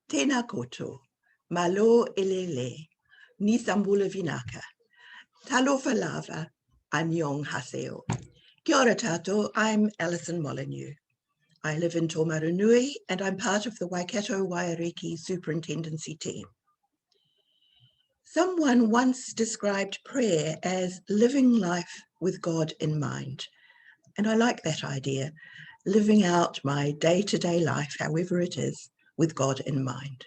Tēnā koutou, malo elele, ni sambula vinaka, talofa lava, anyong haseo. Kia ora tātou, I'm Alison Molineux. I live in Tōmarunui and I'm part of the Waikato-Waiariki Superintendency team. Someone once described prayer as living life with God in mind. And I like that idea, living out my day-to-day life, however it is, with God in mind.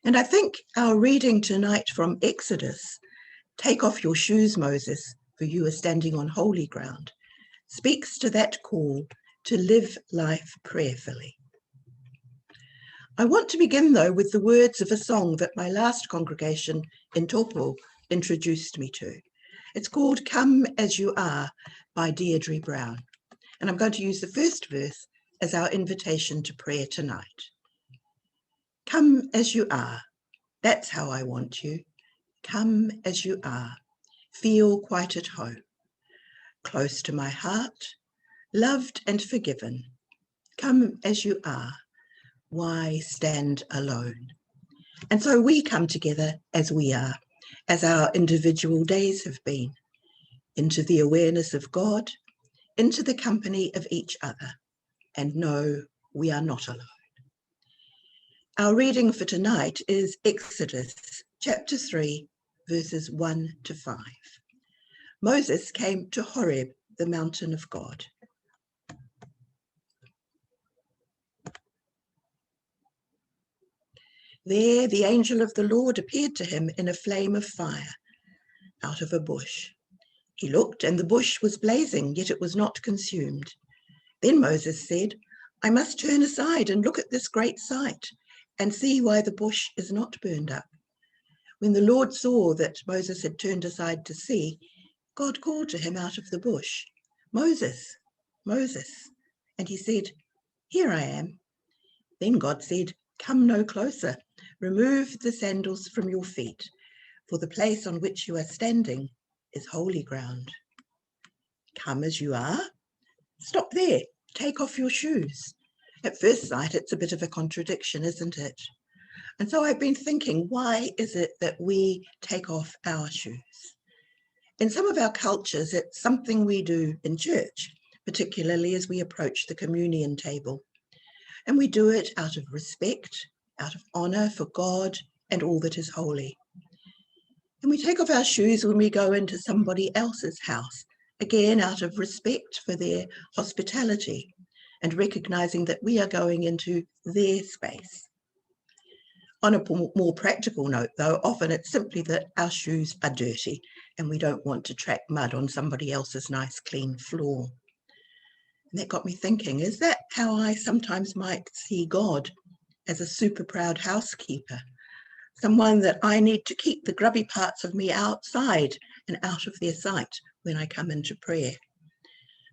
And I think our reading tonight from Exodus, "Take off your shoes, Moses, for you are standing on holy ground," speaks to that call to live life prayerfully. I want to begin, though, with the words of a song that my last congregation in Taupo introduced me to. It's called "Come As You Are" by Deirdre Brown. And I'm going to use the first verse as our invitation to prayer tonight. Come as you are, that's how I want you. Come as you are, feel quite at home. Close to my heart, loved and forgiven. Come as you are, why stand alone? And so we come together as we are, as our individual days have been, into the awareness of God, into the company of each other, and know we are not alone. Our reading for tonight is Exodus chapter 3, verses 1 to 5. Moses came to Horeb, the mountain of God. There the angel of the Lord appeared to him in a flame of fire out of a bush. He looked, and the bush was blazing, yet it was not consumed. Then Moses said, "I must turn aside and look at this great sight, and see why the bush is not burned up." When the Lord saw that Moses had turned aside to see, God called to him out of the bush, "Moses, Moses." And he said, "Here I am." Then God said, "Come no closer. Remove the sandals from your feet, for the place on which you are standing is holy ground." Come as you are? Stop there. Take off your shoes. At first sight, it's a bit of a contradiction, isn't it? And so I've been thinking, why is it that we take off our shoes? In some of our cultures, it's something we do in church, particularly as we approach the communion table. And we do it out of respect, out of honor for God and all that is holy. And we take off our shoes when we go into somebody else's house, again out of respect for their hospitality and recognizing that we are going into their space. On a more practical note, though, often it's simply that our shoes are dirty and we don't want to track mud on somebody else's nice clean floor. And that got me thinking, is that how I sometimes might see God, as a super proud housekeeper? Someone that I need to keep the grubby parts of me outside and out of their sight when I come into prayer.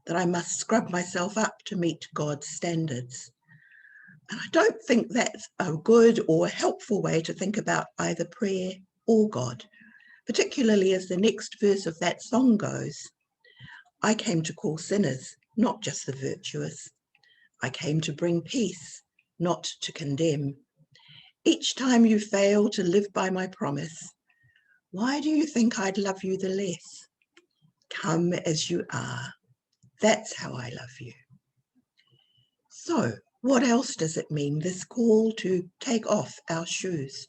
That I must scrub myself up to meet God's standards. And I don't think that's a good or helpful way to think about either prayer or God, particularly as the next verse of that song goes. I came to call sinners, not just the virtuous. I came to bring peace, not to condemn. Each time you fail to live by my promise, why do you think I'd love you the less? Come as you are. That's how I love you. So, what else does it mean, this call to take off our shoes?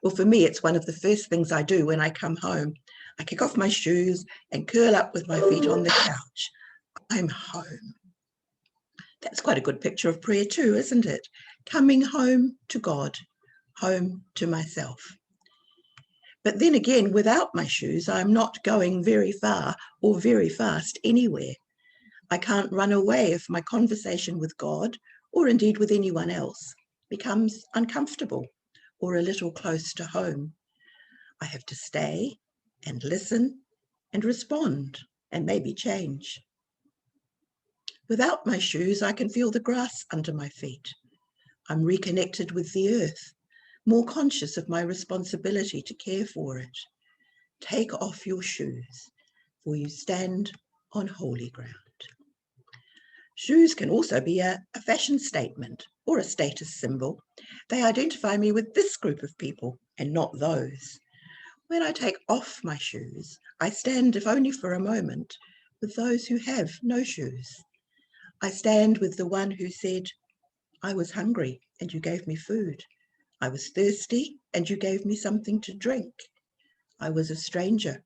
Well, for me, it's one of the first things I do when I come home. I kick off my shoes and curl up with my feet on the couch. I'm home. That's quite a good picture of prayer too, isn't it? Coming home to God, home to myself. But then again, without my shoes, I'm not going very far or very fast anywhere. I can't run away if my conversation with God, or indeed with anyone else, becomes uncomfortable or a little close to home. I have to stay and listen and respond and maybe change. Without my shoes, I can feel the grass under my feet. I'm reconnected with the earth, more conscious of my responsibility to care for it. Take off your shoes, for you stand on holy ground. Shoes can also be a fashion statement. or a status symbol. They identify me with this group of people and not those. When I take off my shoes, I stand, if only for a moment, with those who have no shoes. I stand with the one who said, I was hungry and you gave me food. I was thirsty and you gave me something to drink. I was a stranger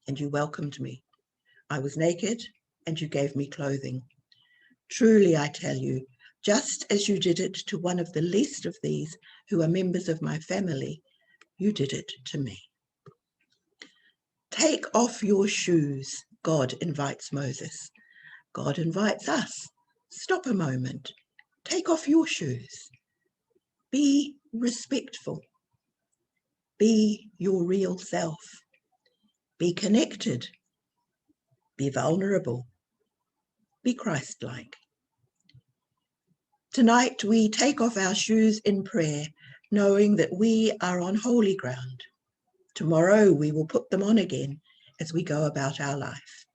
and you welcomed me. I was naked and you gave me clothing. Truly, I tell you, just as you did it to one of the least of these who are members of my family, you did it to me. Take off your shoes, God invites Moses. God invites us. Stop a moment. Take off your shoes. Be respectful. Be your real self. Be connected. Be vulnerable. Be Christ-like. Tonight we take off our shoes in prayer, knowing that we are on holy ground. Tomorrow we will put them on again as we go about our life.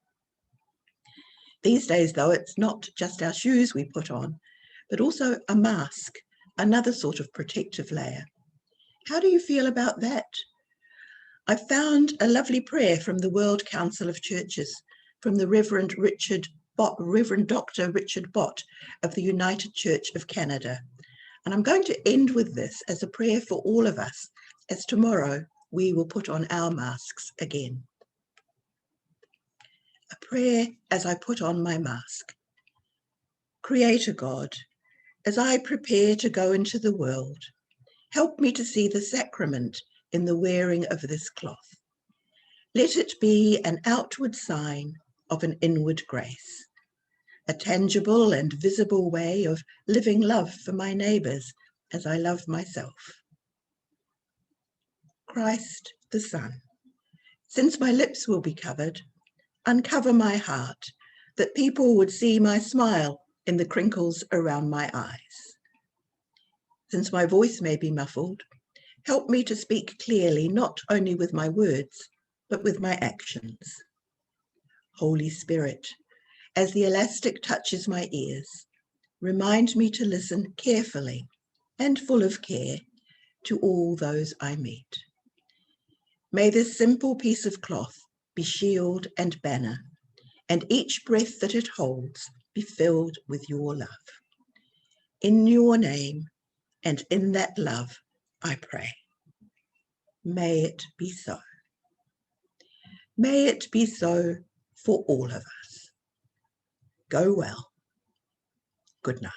These days, though, it's not just our shoes we put on, but also a mask, another sort of protective layer. How do you feel about that? I found a lovely prayer from the World Council of Churches, from the Reverend Dr. Richard Bott of the United Church of Canada. And I'm going to end with this as a prayer for all of us, as tomorrow we will put on our masks again. A prayer as I put on my mask. Creator God, as I prepare to go into the world, help me to see the sacrament in the wearing of this cloth. Let it be an outward sign of an inward grace, a tangible and visible way of living love for my neighbours as I love myself. Christ the Son, since my lips will be covered, uncover my heart, that people would see my smile in the crinkles around my eyes. Since my voice may be muffled, help me to speak clearly, not only with my words, but with my actions. Holy Spirit, as the elastic touches my ears, remind me to listen carefully and full of care to all those I meet. May this simple piece of cloth be shield and banner, and each breath that it holds be filled with your love. In your name and in that love, I pray. May it be so. May it be so for all of us. Go well. Good night.